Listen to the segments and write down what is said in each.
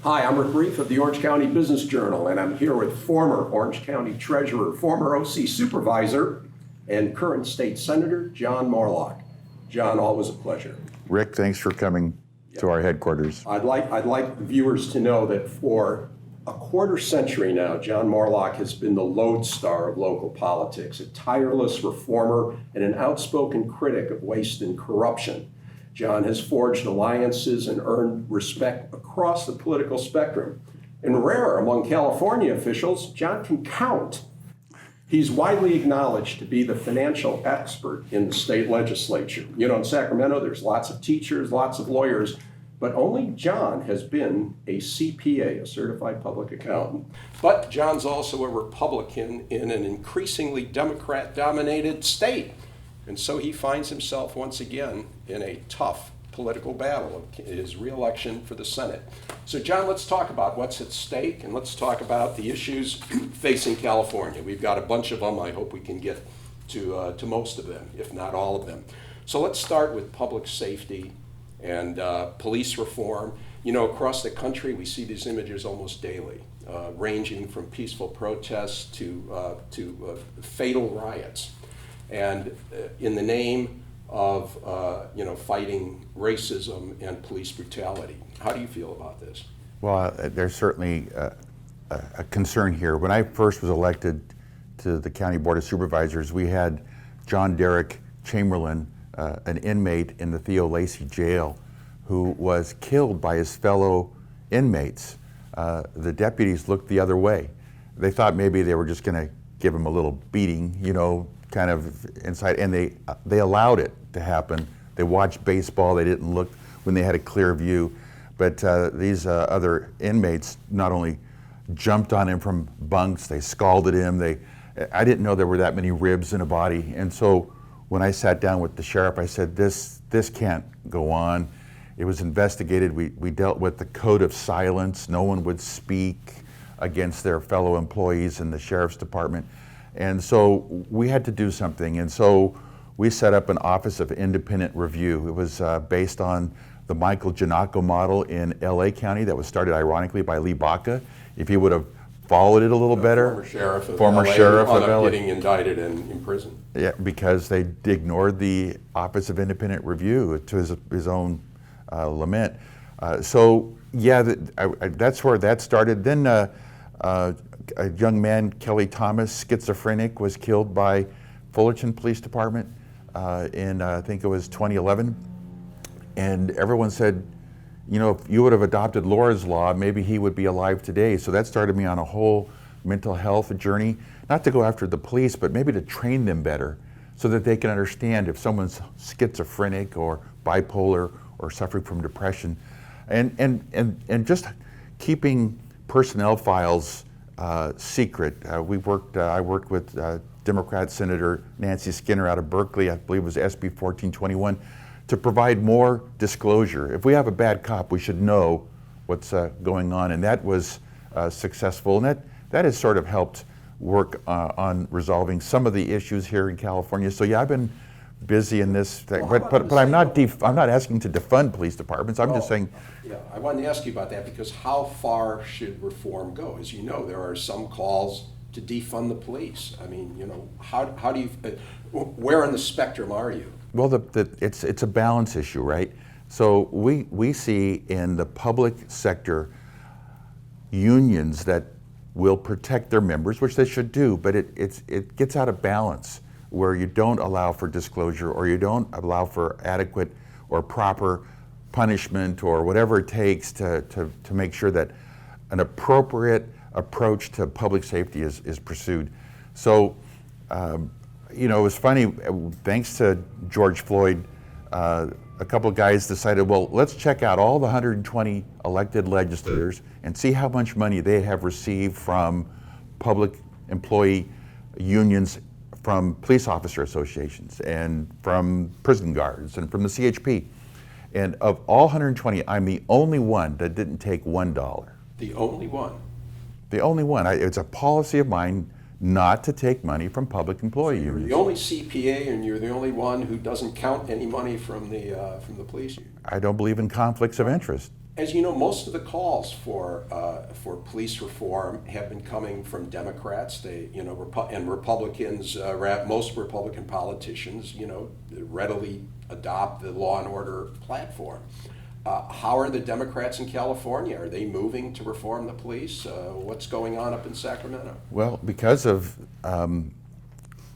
Hi, I'm Rick Reef of the Orange County Business Journal, and I'm here with former Orange County Treasurer, former OC Supervisor, and current State Senator John Moorlach. John, always a pleasure. Rick, thanks for coming to our headquarters. I'd like the viewers to know that for a quarter century now, John Moorlach has been the lodestar of local politics, a tireless reformer and an outspoken critic of waste and corruption. John has forged alliances and earned respect across the political spectrum. And rare among California officials, John can count. He's widely acknowledged to be the financial expert in the state legislature. You know, in Sacramento, there's lots of teachers, lots of lawyers, but only John has been a CPA, a certified public accountant. But John's also a Republican in an increasingly Democrat-dominated state. And so he finds himself once again in a tough political battle of his re-election for the Senate. So John, let's talk about what's at stake, and let's talk about the issues facing California. We've got a bunch of them. I hope we can get to most of them, if not all of them. So let's start with public safety and police reform. You know, across the country, we see these images almost daily, ranging from peaceful protests to fatal riots. And in the name of fighting racism and police brutality. How do you feel about this? Well, there's certainly a concern here. When I first was elected to the County Board of Supervisors, we had John Derrick Chamberlain, an inmate in the Theo Lacey jail, who was killed by his fellow inmates. The deputies looked the other way. They thought maybe they were just going to give him a little beating, you know, kind of inside, and they allowed it to happen. They watched baseball. They didn't look when they had a clear view. But these other inmates not only jumped on him from bunks, they scalded him. I didn't know there were that many ribs in a body. And so when I sat down with the sheriff, I said, this can't go on. It was investigated. We dealt with the code of silence. No one would speak against their fellow employees in the sheriff's department. And so we had to do something, and so we set up an Office of Independent Review. It was based on the Michael Giannacco model in LA County that was started ironically by Lee Baca. If he would have folled it a little better. Former sheriff of LA. Getting indicted and imprisoned. Yeah, because they ignored the Office of Independent Review to his own lament. So yeah, that's where that started. Then a young man, Kelly Thomas, schizophrenic, was killed by Fullerton Police Department in I think it was 2011. And everyone said, you know, if you would have adopted Laura's Law, maybe he would be alive today. So that started me on a whole mental health journey, not to go after the police, but maybe to train them better so that they can understand if someone's schizophrenic or bipolar or suffering from depression. And just keeping personnel files secret. I worked with Democrat Senator Nancy Skinner out of Berkeley, I believe it was SB 1421, to provide more disclosure. If we have a bad cop, we should know what's going on, and that was successful. And that has sort of helped work on resolving some of the issues here in California. So yeah, I've been busy in this thing, but I'm not asking to defund police departments. I'm just saying. Yeah, I wanted to ask you about that because how far should reform go? As you know, there are some calls to defund the police. I mean, you know, how do you? Where on the spectrum are you? Well, it's a balance issue, right? So we see in the public sector unions that will protect their members, which they should do, but it gets out of balance where you don't allow for disclosure or you don't allow for adequate or proper punishment or whatever it takes to make sure that an appropriate approach to public safety is pursued. So, you know, it was funny, thanks to George Floyd, a couple of guys decided, well, let's check out all the 120 elected legislators and see how much money they have received from public employee unions, from police officer associations, and from prison guards, and from the CHP. And of all 120, I'm the only one that didn't take $1. The only one? The only one. It's a policy of mine not to take money from public employee unions. You're the only CPA, and you're the only one who doesn't count any money from the police union. I don't believe in conflicts of interest. As you know, most of the calls for police reform have been coming from Democrats. And Republicans, most Republican politicians, readily adopt the law and order platform. How are the Democrats in California? Are they moving to reform the police? What's going on up in Sacramento? Well, because of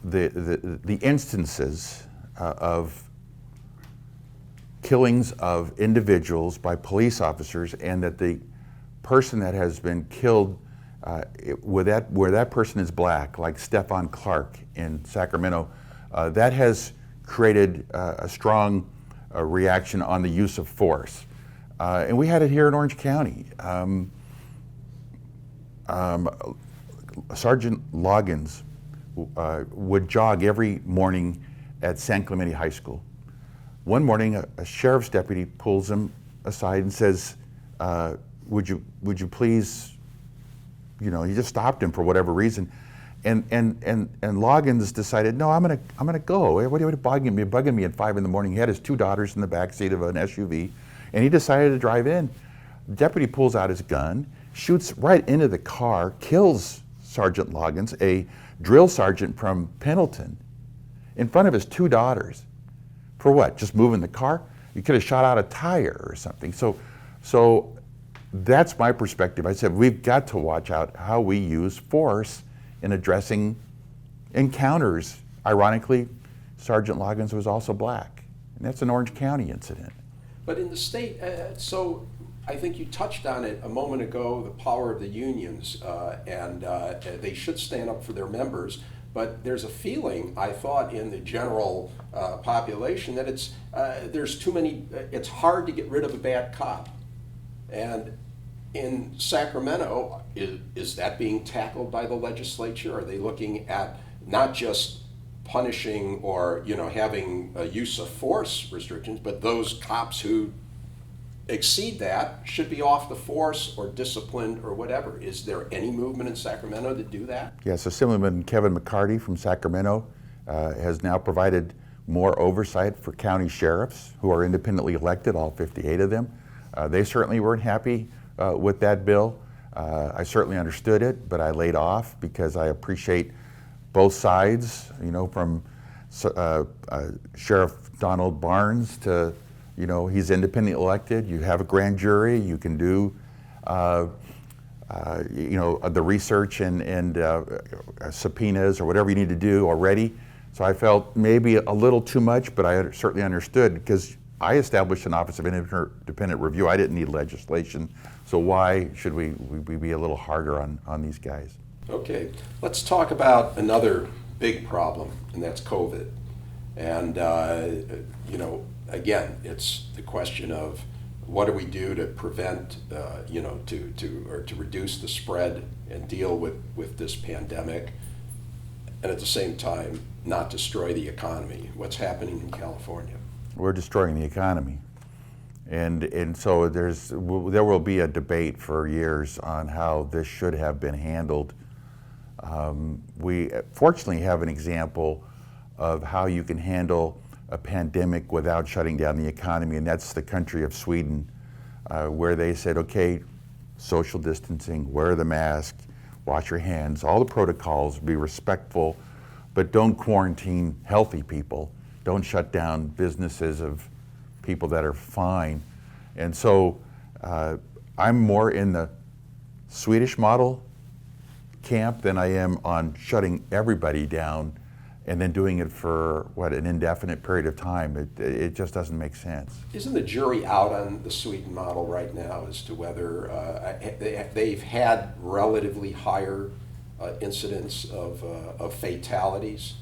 the instances of killings of individuals by police officers, and that the person that has been killed, where that person is black, like Stephon Clark in Sacramento, that has created a strong reaction on the use of force. And we had it here in Orange County. Sergeant Loggins would jog every morning at San Clemente High School. One morning, a sheriff's deputy pulls him aside and says, would you please, he just stopped him for whatever reason. And Loggins decided, no, I'm gonna go. What are you bugging me at 5 a.m? He had his 2 daughters in the back seat of an SUV, and he decided to drive in. The deputy pulls out his gun, shoots right into the car, kills Sergeant Loggins, a drill sergeant from Pendleton, in front of his 2 daughters. For what? Just moving the car? You could have shot out a tire or something. So that's my perspective. I said, we've got to watch out how we use force in addressing encounters. Ironically, Sergeant Loggins was also black, and that's an Orange County incident. But in the state, so I think you touched on it a moment ago, the power of the unions, and they should stand up for their members. But there's a feeling, I thought, in the general population that there's too many. It's hard to get rid of a bad cop, and in Sacramento, is that being tackled by the legislature? Are they looking at not just punishing or having a use of force restrictions, but those cops who exceed that should be off the force or disciplined or whatever? Is there any movement in Sacramento to do that? Yes, Assemblyman Kevin McCarty from Sacramento has now provided more oversight for county sheriffs who are independently elected, all 58 of them. They certainly weren't happy with that bill. I certainly understood it, but I laid off because I appreciate both sides, from Sheriff Donald Barnes to, he's independently elected. You have a grand jury. You can do, the research and subpoenas or whatever you need to do already. So I felt maybe a little too much, but I certainly understood because I established an Office of Independent Review. I didn't need legislation. So why should we be a little harder on these guys? Okay, let's talk about another big problem, and that's COVID. And, again, it's the question of what do we do to prevent, to reduce the spread and deal with this pandemic, and at the same time, not destroy the economy. What's happening in California? We're destroying the economy. And so there will be a debate for years on how this should have been handled. We fortunately have an example of how you can handle a pandemic without shutting down the economy, and that's the country of Sweden, where they said, okay, social distancing, wear the mask, wash your hands, all the protocols, be respectful, but don't quarantine healthy people. Don't shut down businesses of people that are fine. And so I'm more in the Swedish model camp than I am on shutting everybody down and then doing it for, an indefinite period of time. It just doesn't make sense. Isn't the jury out on the Sweden model right now as to whether they've had relatively higher incidents of fatalities,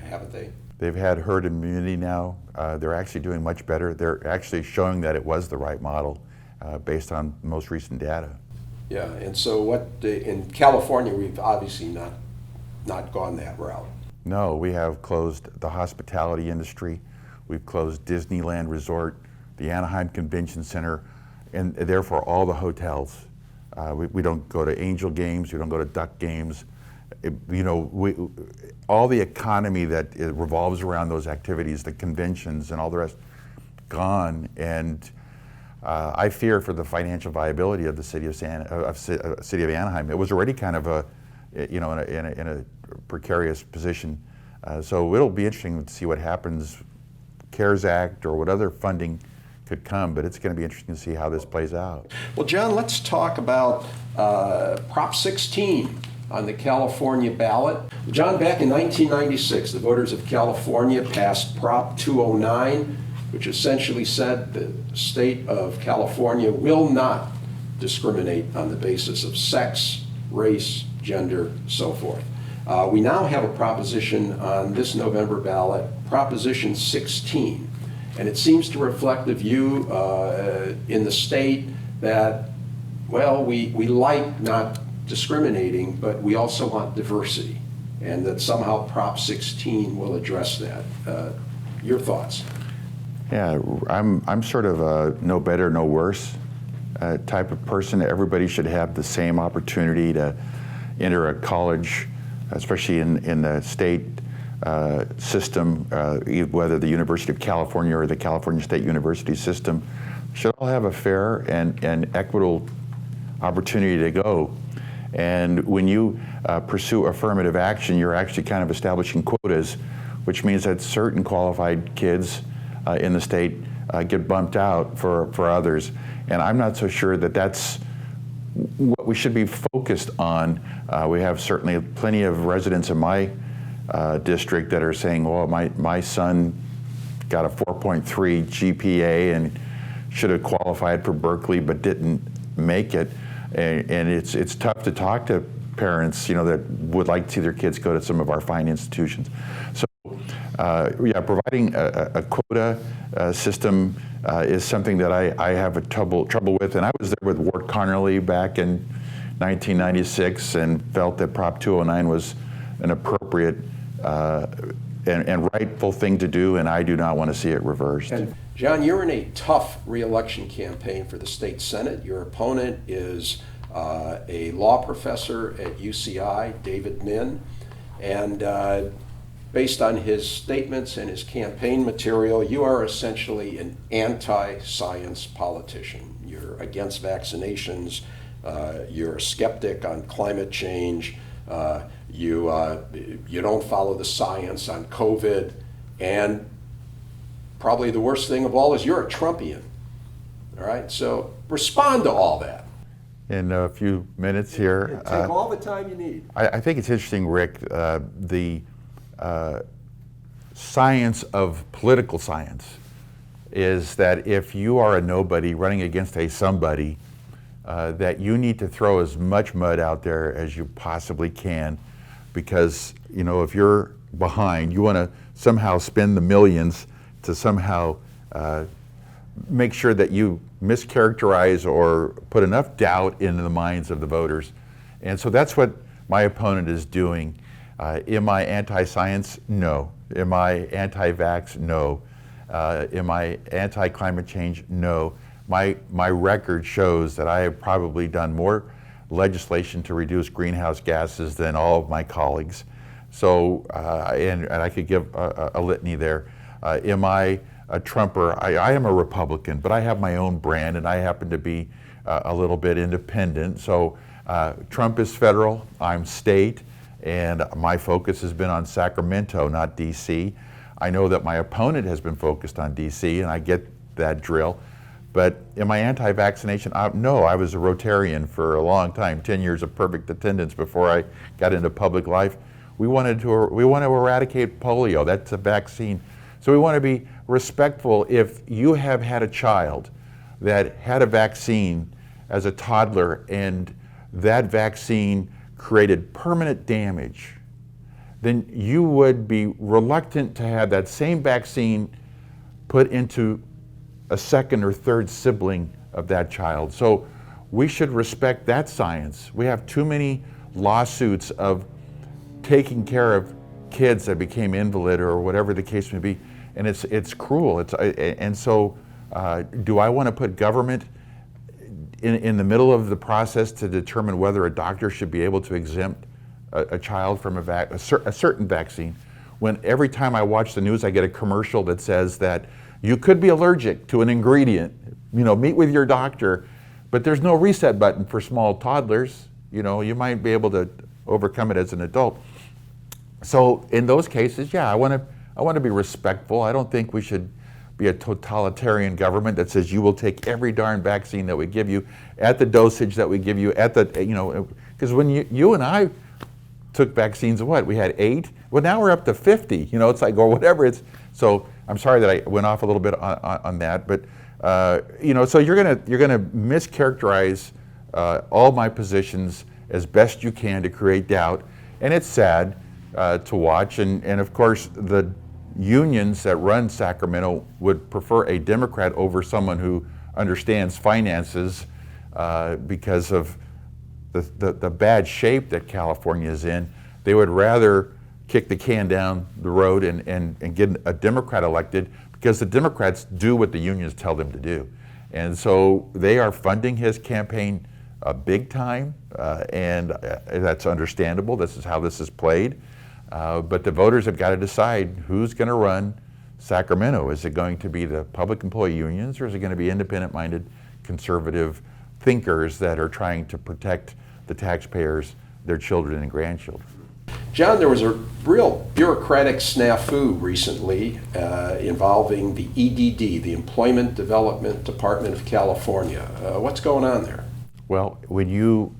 haven't they? They've had herd immunity now. They're actually doing much better. They're actually showing that it was the right model based on most recent data. Yeah, and so in California, we've obviously not gone that route. No, we have closed the hospitality industry. We've closed Disneyland Resort, the Anaheim Convention Center, and therefore all the hotels. We don't go to Angel games. We don't go to Duck games. All the economy that revolves around those activities, the conventions and all the rest, gone. And I fear for the financial viability of the city of Anaheim. It was already kind of a, in a precarious position. So it'll be interesting to see what happens, CARES Act or what other funding could come, but it's going to be interesting to see how this plays out. Well, John, let's talk about Prop 16 on the California ballot. John, back in 1996, the voters of California passed Prop 209, which essentially said the state of California will not discriminate on the basis of sex, race, gender, so forth. We now have a proposition on this November ballot, Proposition 16, and it seems to reflect the view in the state that, well, we like not discriminating, but we also want diversity, and that somehow Prop 16 will address that. Your thoughts? Yeah, I'm sort of a no better, no worse type of person. Everybody should have the same opportunity to enter a college, especially in the state system, whether the University of California or the California State University system, should all have a fair and equitable opportunity to go. And when you pursue affirmative action, you're actually kind of establishing quotas, which means that certain qualified kids in the state get bumped out for others. And I'm not so sure that that's what we should be focused on. We have certainly plenty of residents in my district that are saying, well, my son got a 4.3 GPA and should have qualified for Berkeley but didn't make it. And it's tough to talk to parents, that would like to see their kids go to some of our fine institutions. So yeah, providing a quota system is something that I have a trouble with, and I was there with Ward Connerly back in 1996 and felt that Prop 209 was an appropriate and rightful thing to do, and I do not want to see it reversed. And John, you're in a tough re-election campaign for the state Senate. Your opponent is a law professor at UCI, David Min, and based on his statements and his campaign material, you are essentially an anti-science politician. You're against vaccinations, you're a skeptic on climate change, you don't follow the science on COVID, and probably the worst thing of all is you're a Trumpian. All right, so respond to all that. In a few minutes here. Take all the time you need. I think it's interesting, Rick, the science of political science is that if you are a nobody running against a somebody, that you need to throw as much mud out there as you possibly can, because if you're behind, you want to somehow spend the millions to somehow make sure that you mischaracterize or put enough doubt into the minds of the voters. And so that's what my opponent is doing. Am I anti-science? No. Am I anti-vax? No. Am I anti-climate change? No. My record shows that I have probably done more legislation to reduce greenhouse gases than all of my colleagues. So, and I could give a litany there. Am I a Trumper? I am a Republican, but I have my own brand, and I happen to be a little bit independent. So Trump is federal, I'm state, and my focus has been on Sacramento, not DC. I know that my opponent has been focused on DC, and I get that drill. But am I anti-vaccination? No, I was a Rotarian for a long time, 10 years of perfect attendance before I got into public life. We want to eradicate polio. That's a vaccine. So we want to be respectful. If you have had a child that had a vaccine as a toddler and that vaccine created permanent damage, then you would be reluctant to have that same vaccine put into a second or third sibling of that child. So we should respect that science. We have too many lawsuits of taking care of kids that became invalid or whatever the case may be, and it's cruel. And so do I want to put government in the middle of the process to determine whether a doctor should be able to exempt a child from a certain vaccine, when every time I watch the news I get a commercial that says that you could be allergic to an ingredient, meet with your doctor, but there's no reset button for small toddlers. You might be able to overcome it as an adult. So in those cases, yeah, I want to be respectful. I don't think we should be a totalitarian government that says you will take every darn vaccine that we give you at the dosage that we give you at the, because when you and I took vaccines, we had 8? Well, now we're up to 50, it's like, or whatever it's, so I'm sorry that I went off a little bit on that, but, so you're gonna mischaracterize all my positions as best you can to create doubt, and it's sad to watch, and of course, the unions that run Sacramento would prefer a Democrat over someone who understands finances because of the bad shape that California is in. They would rather kick the can down the road and get a Democrat elected because the Democrats do what the unions tell them to do. And so they are funding his campaign big time, and that's understandable. This is how this is played. But the voters have got to decide who's going to run Sacramento. Is it going to be the public employee unions, or is it going to be independent-minded conservative thinkers that are trying to protect the taxpayers, their children and grandchildren? John, there was a real bureaucratic snafu recently involving the EDD, the Employment Development Department of California. What's going on there? Well, when you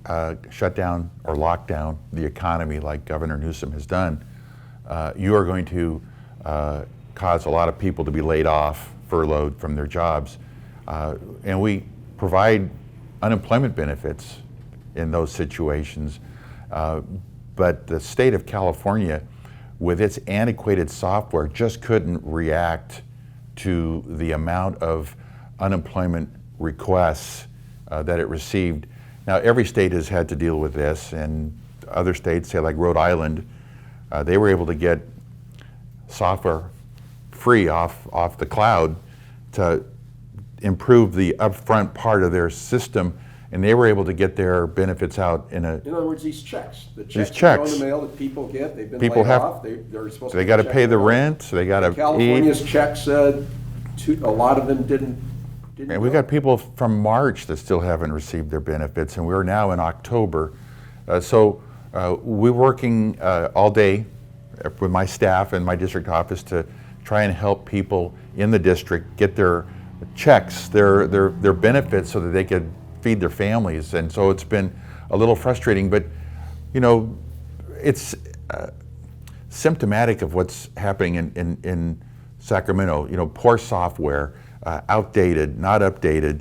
shut down or lock down the economy like Governor Newsom has done, you are going to cause a lot of people to be laid off, furloughed from their jobs. And we provide unemployment benefits in those situations. But the state of California, with its antiquated software, just couldn't react to the amount of unemployment requests that it received. Now, every state has had to deal with this, and other states, say like Rhode Island, they were able to get software free off the cloud to improve the upfront part of their system, and they were able to get their benefits out in other words, these checks. The These checks checks. in the mail that people get, they've been People laid have- off. They're supposed they to got to check pay the them out. rent, so they got to eat. California's checks, a lot of them didn't And we got people from March that still haven't received their benefits, and we're now in October. So we're working all day with my staff and my district office to try and help people in the district get their checks, their benefits, so that they could feed their families. And so it's been a little frustrating, but it's symptomatic of what's happening in Sacramento. Poor software, outdated, not updated.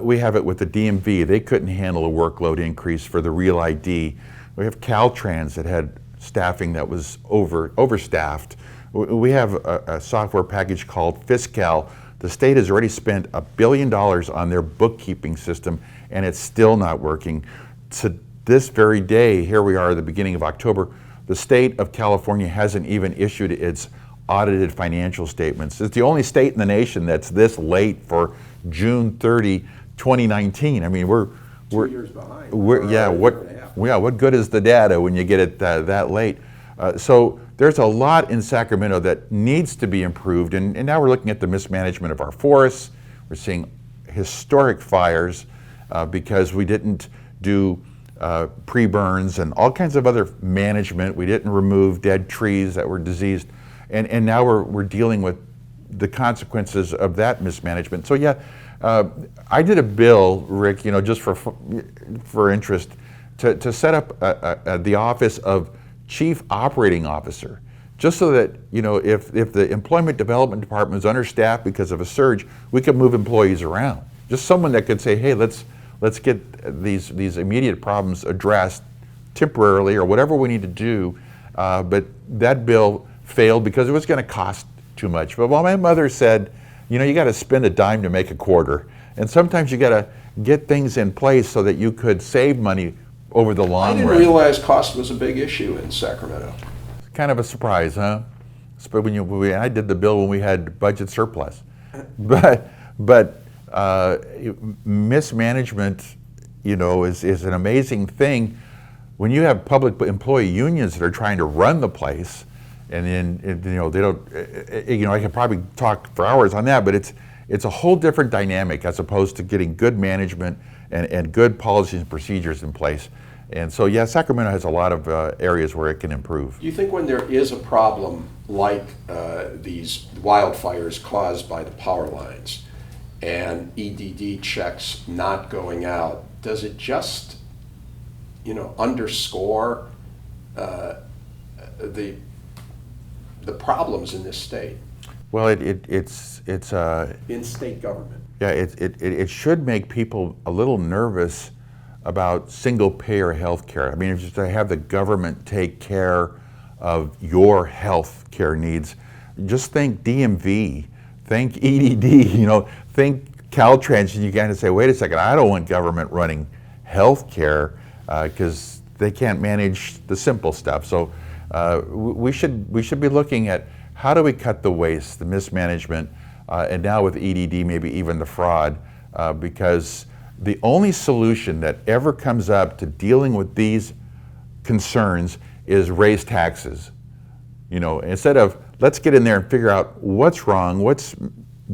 We have it with the DMV. They couldn't handle a workload increase for the Real ID. We have Caltrans that had staffing that was overstaffed. We have a software package called Fiscal. The state has already spent $1 billion on their bookkeeping system, and it's still not working. To this very day, here we are at the beginning of October, the state of California hasn't even issued its audited financial statements. It's the only state in the nation that's this late for June 30, 2019. I mean, we're 2 years behind. What good is the data when you get it that late? So there's a lot in Sacramento that needs to be improved, and now we're looking at the mismanagement of our forests. We're seeing historic fires because we didn't do pre-burns and all kinds of other management. We didn't remove dead trees that were diseased, and now we're dealing with the consequences of that mismanagement. So yeah, I did a bill, Rick, just for interest, to set up the office of Chief Operating Officer, just so that if the Employment Development Department is understaffed because of a surge, we could move employees around. Just someone that could say, hey, let's get these immediate problems addressed temporarily or whatever we need to do. But that bill failed because it was going to cost too much. But my mother said, you got to spend a dime to make a quarter, and sometimes you got to get things in place so that you could save money over the long run. I didn't realize cost was a big issue in Sacramento. Kind of a surprise, huh? But I did the bill when we had budget surplus. But mismanagement, is an amazing thing. When you have public employee unions that are trying to run the place, and then they don't. I could probably talk for hours on that, but it's a whole different dynamic as opposed to getting good management and good policies and procedures in place. And so, yeah, Sacramento has a lot of areas where it can improve. Do you think when there is a problem like these wildfires caused by the power lines and EDD checks not going out, does it just, underscore the problems in this state? Well, it's In state government. yeah, it should make people a little nervous about single-payer health care. I mean, just to have the government take care of your health care needs, just think DMV, think EDD, think Caltrans, and you kind of say, wait a second, I don't want government running health care because they can't manage the simple stuff. So we should be looking at how do we cut the waste, the mismanagement, and now with EDD, maybe even the fraud, because the only solution that ever comes up to dealing with these concerns is raise taxes. Instead of let's get in there and figure out what's wrong, what's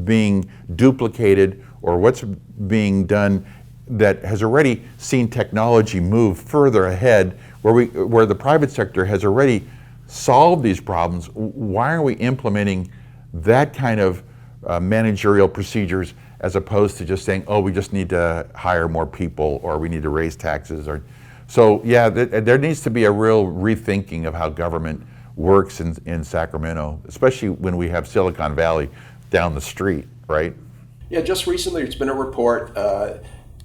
being duplicated, or what's being done that has already seen technology move further ahead, where the private sector has already solved these problems. Why are we implementing that kind of managerial procedures as opposed to just saying, oh, we just need to hire more people or we need to raise taxes? So yeah, there needs to be a real rethinking of how government works in Sacramento, especially when we have Silicon Valley down the street, right? Yeah, just recently there's been a report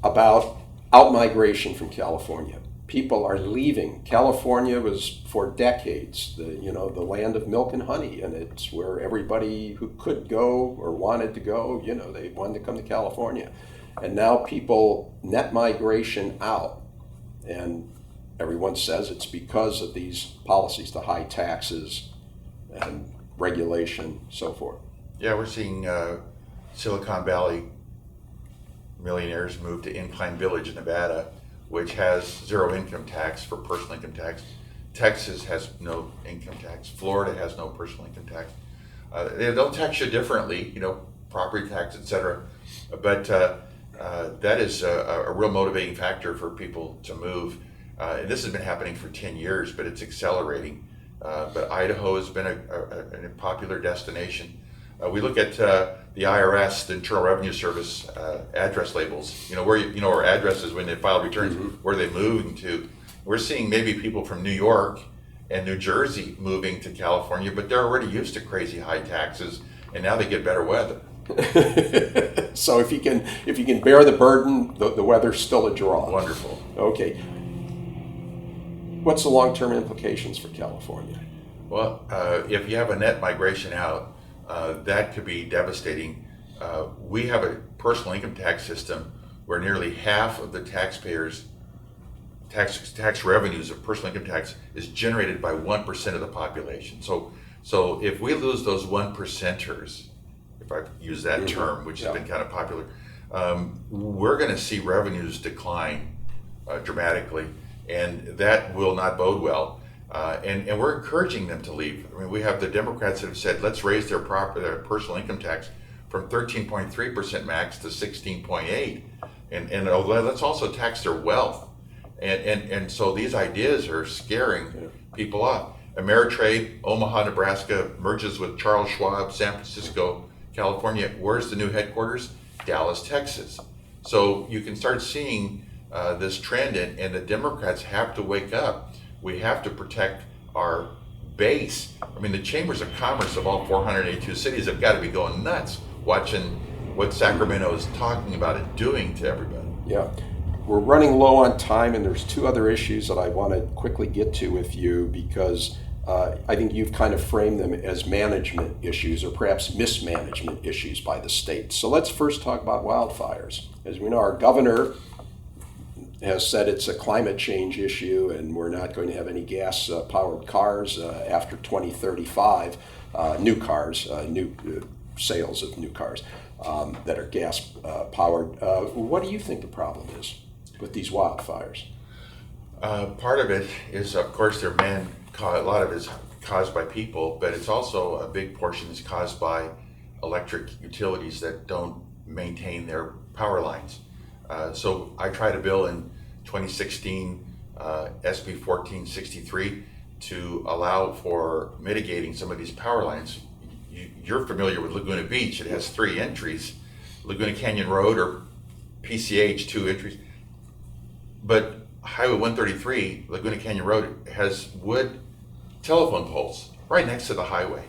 about outmigration from California. People are leaving. California was for decades the land of milk and honey, and it's where everybody who could go or wanted to go, they wanted to come to California. And now people, net migration out, and everyone says it's because of these policies, the high taxes and regulation, so forth. Yeah, we're seeing Silicon Valley millionaires move to Incline Village, Nevada, which has zero income tax for personal income tax. Texas has no income tax. Florida has no personal income tax. They'll tax you differently, property tax, et cetera. But that is a real motivating factor for people to move. And this has been happening for 10 years, but it's accelerating. But Idaho has been a popular destination. We look at the IRS, the Internal Revenue Service, address labels. Where addresses when they file returns, where they're moving to. We're seeing maybe people from New York and New Jersey moving to California, but they're already used to crazy high taxes, and now they get better weather. So if you can bear the burden, the weather's still a draw. Wonderful. Okay. What's the long-term implications for California? Well, if you have a net migration out, that could be devastating. We have a personal income tax system where nearly half of the taxpayers' tax revenues of personal income tax is generated by 1% of the population. So if we lose those 1%ers, if I use that term, which has been kind of popular, we're going to see revenues decline dramatically, and that will not bode well. And we're encouraging them to leave. I mean, we have the Democrats that have said, let's raise their personal income tax from 13.3% max to 16.8%, and let's also tax their wealth. And so these ideas are scaring people off. Ameritrade, Omaha, Nebraska, merges with Charles Schwab, San Francisco, California. Where's the new headquarters? Dallas, Texas. So you can start seeing this trend, and the Democrats have to wake up. We have to protect our base. I mean, the chambers of commerce of all 482 cities have got to be going nuts watching what Sacramento is talking about and doing to everybody. Yeah. We're running low on time, and there's two other issues that I want to quickly get to with you because I think you've kind of framed them as management issues or perhaps mismanagement issues by the state. So let's first talk about wildfires. As we know, our governor has said it's a climate change issue and we're not going to have any gas-powered cars after 2035, new cars, new sales of new cars that are gas-powered. What do you think the problem is with these wildfires? Part of it is, of course, a lot of it is caused by people, but it's also a big portion is caused by electric utilities that don't maintain their power lines. So I tried a bill in 2016, SB 1463, to allow for mitigating some of these power lines. You're familiar with Laguna Beach. It has 3 entries, Laguna Canyon Road, or PCH, 2 entries. But Highway 133, Laguna Canyon Road, has wood telephone poles right next to the highway.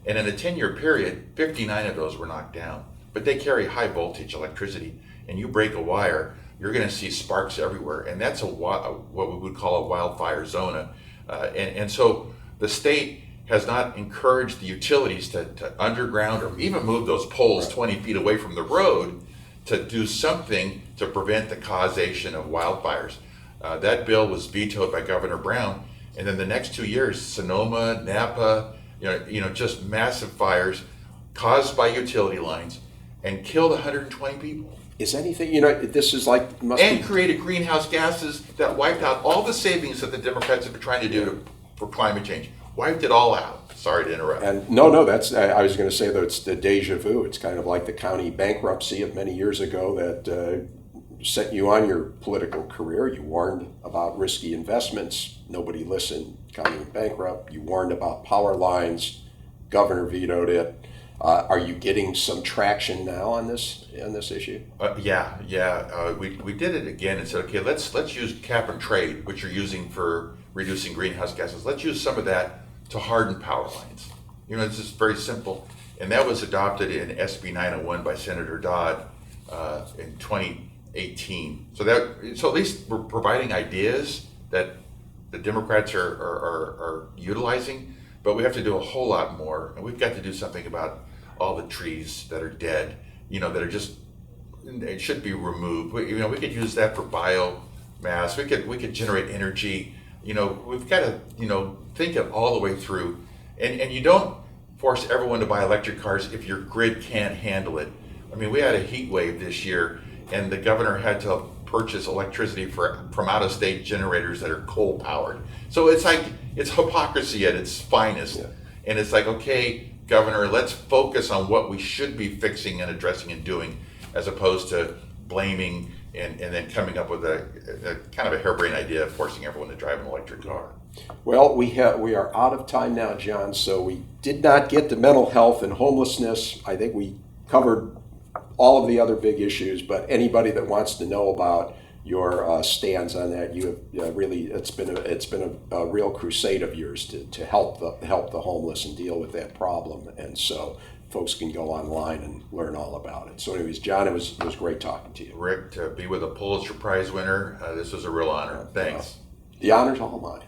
And in a 10-year period, 59 of those were knocked down. But they carry high voltage electricity, and you break a wire, you're going to see sparks everywhere. And that's what we would call a wildfire zone. And so the state has not encouraged the utilities to underground or even move those poles 20 feet away from the road to do something to prevent the causation of wildfires. That bill was vetoed by Governor Brown, and then the next 2 years, Sonoma, Napa, just massive fires caused by utility lines and killed 120 people. Is anything, this is like, And created greenhouse gases that wiped out all the savings that the Democrats have been trying to do for climate change. Wiped it all out. Sorry to interrupt. And no, that's, I was going to say that it's the deja vu. It's kind of like the county bankruptcy of many years ago that set you on your political career. You warned about risky investments. Nobody listened. County went bankrupt. You warned about power lines. Governor vetoed it. Are you getting some traction now on this issue? Yeah. We did it again and said, okay, let's use cap and trade, which you're using for reducing greenhouse gases. Let's use some of that to harden power lines. It's just very simple. And that was adopted in SB 901 by Senator Dodd in 2018. So at least we're providing ideas that the Democrats are utilizing, but we have to do a whole lot more. And we've got to do something about all the trees that are dead, that are just, it should be removed. We could use that for biomass. We could generate energy. We've got to, think it all the way through. And you don't force everyone to buy electric cars if your grid can't handle it. I mean, we had a heat wave this year, and the governor had to purchase electricity from out-of-state generators that are coal-powered. So it's like, it's hypocrisy at its finest. Yeah. And it's like, okay, Governor, let's focus on what we should be fixing and addressing and doing, as opposed to blaming and then coming up with a kind of a harebrained idea of forcing everyone to drive an electric car. Well, we are out of time now, John, so we did not get to mental health and homelessness. I think we covered all of the other big issues, but anybody that wants to know about your stands on that, you have really, it's been a real crusade of yours to help the homeless and deal with that problem. And so folks can go online and learn all about it. So anyways, John, it was great talking to you. Rick, to be with a Pulitzer Prize winner, this was a real honor. Thanks. The honor's all mine.